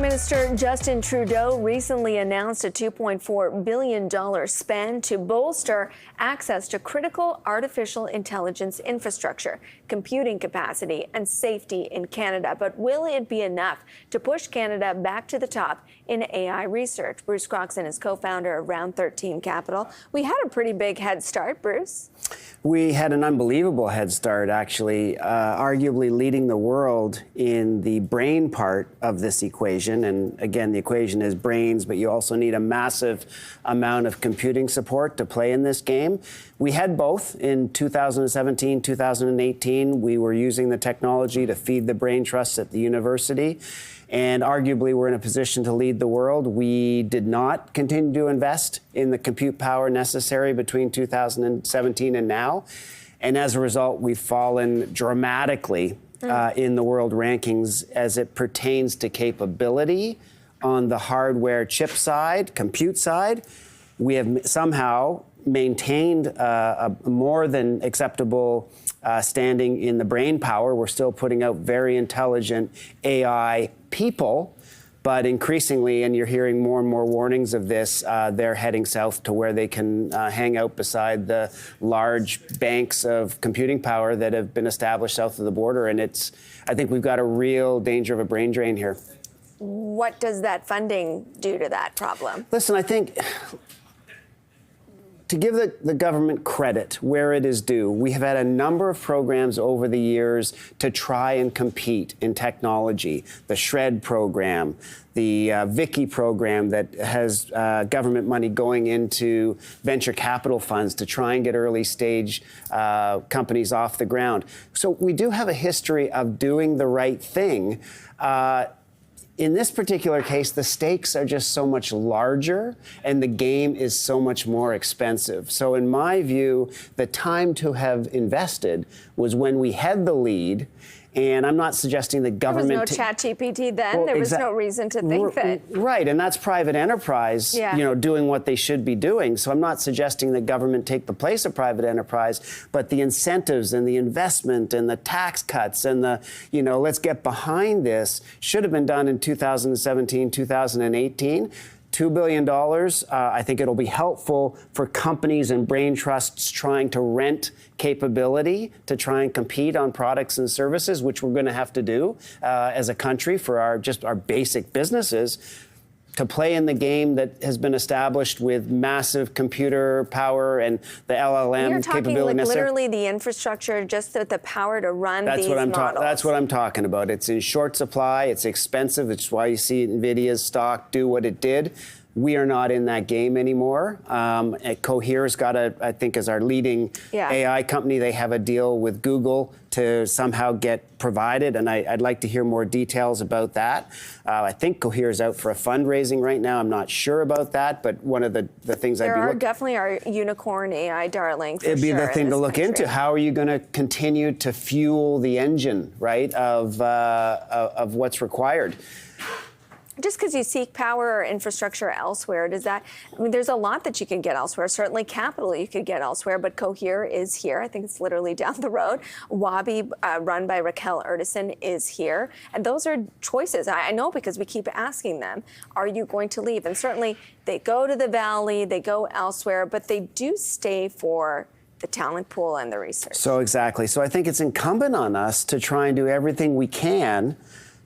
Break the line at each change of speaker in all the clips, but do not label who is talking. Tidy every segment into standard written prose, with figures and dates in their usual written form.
Minister Justin Trudeau recently announced a $2.4 billion spend to bolster access to critical artificial intelligence infrastructure, computing capacity, and safety in Canada. But will it be enough to push Canada back to the top in AI research? Bruce Croxon is co-founder of Round 13 Capital. We had a pretty big head start, Bruce.
We had an unbelievable head start, actually, arguably leading the world in the brain part of this equation. And again, the equation is brains, but you also need a massive amount of computing support to play in this game. We had both in 2017, 2018. We were using the technology to feed the brain trusts at the university. And arguably, we're in a position to lead the world. We did not continue to invest in the compute power necessary between 2017 and now. And as a result, we've fallen dramatically in the world rankings as it pertains to capability on the hardware chip side, compute side. We have somehow maintained a more than acceptable standing in the brain power. We're still putting out very intelligent AI people, but increasingly, and you're hearing more and more warnings of this, they're heading south to where they can hang out beside the large banks of computing power that have been established south of the border. And I think we've got a real danger of a brain drain here.
What does that funding do to that problem?
Listen, I think to give the government credit where it is due, we have had a number of programs over the years to try and compete in technology. The SHRED program, the Vicky program that has government money going into venture capital funds to try and get early stage companies off the ground. So we do have a history of doing the right thing. In this particular case, the stakes are just so much larger and the game is so much more expensive. So in my view, the time to have invested was when we had the lead. And I'm not suggesting the government...
There was no ChatGPT then. Well, there was no reason to think that...
Right, and that's private enterprise, doing what they should be doing. So I'm not suggesting the government take the place of private enterprise, but the incentives and the investment and the tax cuts and the, let's get behind this should have been done in 2017, 2018. $2 billion. I think it'll be helpful for companies and brain trusts trying to rent capability to try and compete on products and services, which we're going to have to do as a country for our basic businesses, to play in the game that has been established with massive computer power and the LLM capability.
You're talking literally the infrastructure, just the power to run these models.
That's what I'm talking about. It's in short supply. It's expensive. It's why you see NVIDIA's stock do what it did. We are not in that game anymore. Cohere's got I think as our leading AI company, they have a deal with Google to somehow get provided, and I'd like to hear more details about that. I think Cohere's out for a fundraising right now. I'm not sure about that, but one of the things
I'd be definitely our unicorn AI darling.
It'd be the thing to look into. How are you going to continue to fuel the engine, right, of what's required?
Just because you seek power or infrastructure elsewhere, there's a lot that you can get elsewhere. Certainly capital you could get elsewhere, but Cohere is here. I think it's literally down the road. Wabi, run by Raquel Erdison, is here. And those are choices. I know because we keep asking them, are you going to leave? And certainly they go to the Valley, they go elsewhere, but they do stay for the talent pool and the research.
So exactly. So I think it's incumbent on us to try and do everything we can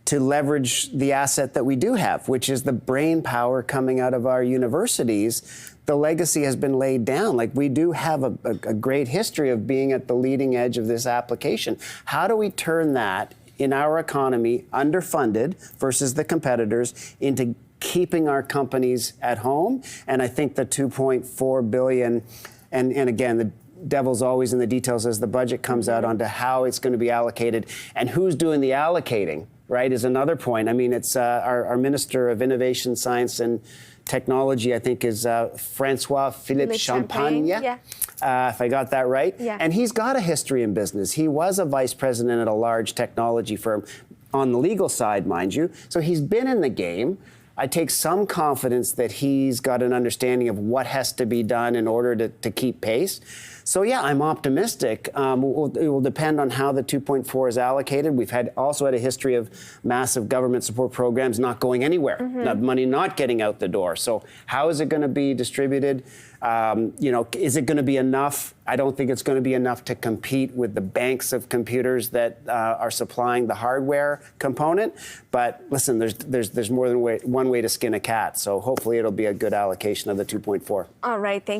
to leverage the asset that we do have, which is the brain power coming out of our universities. The legacy has been laid down. Like, we do have a great history of being at the leading edge of this application. How do we turn that in our economy, underfunded versus the competitors, into keeping our companies at home? And I think the $2.4 billion, and again, the devil's always in the details as the budget comes out onto how it's going to be allocated and who's doing the allocating, right, is another point. I mean, it's our Minister of Innovation, Science and Technology, I think, is Francois-Philippe Champagne. If I got that right.
Yeah.
And he's got a history in business. He was a vice president at a large technology firm on the legal side, mind you. So he's been in the game. I take some confidence that he's got an understanding of what has to be done in order to keep pace. So yeah, I'm optimistic. It will depend on how the 2.4 is allocated. We've also had a history of massive government support programs not going anywhere, money not getting out the door. So how is it going to be distributed? Is it going to be enough? I don't think it's going to be enough to compete with the banks of computers that are supplying the hardware component. But listen, there's more than one way to skin a cat. So hopefully it'll be a good allocation of the 2.4.
All right, thank you.